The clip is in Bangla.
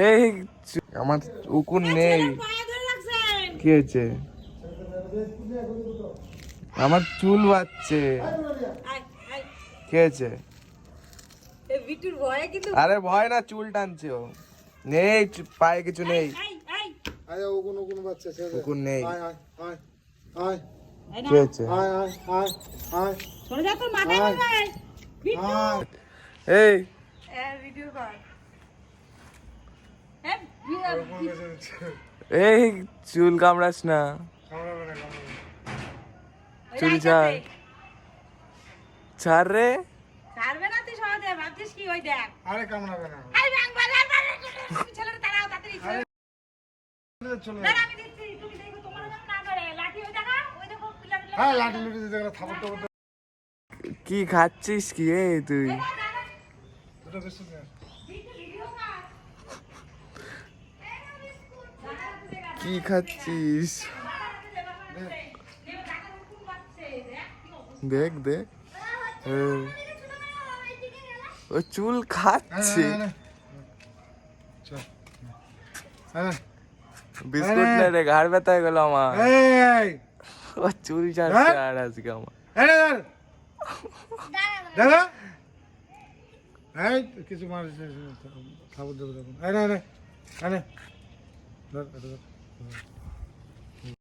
এই আমার উকুন নেই। কি হয়েছে? আমার চুল বাচ্ছে। কি হয়েছে? আরে ভয় না, চুল টানছে ও। নেই পায়ে কিছু নেই। উকুন নেই। কি হয়েছে? এই এই চুল কামড়াস না, চুল ছাড়। ছাড় রে। ছাড়বে না তুই সহজে, ভাবছিস কি? ওই দেখ। আরে কামড়াবে না। এই ছেলেটা তাড়াও তাড়াতাড়ি। দাঁড়া আমি দিচ্ছি, তুমি দেখো তোমার যেন না ধরে। লাঠি ওই দেখা, ওই দেখো পিলা পিলা। হ্যাঁ লাঠি লুটি দিতে গেলে থাপড় টাপড় কি খাচ্ছিস কি এই তুই? দুটো বিস্কুট নে। কি খাচ্ছিস? দেখ দেখ, ও চুল খাচ্ছে। বিস্কুট নে রে, ঘাড় ব্যথা হয়ে গেল আমার। ও চুল ছাড়ছে আর আজকে আমার। দাদা এই কিছু মানুষ খাবার দেবো।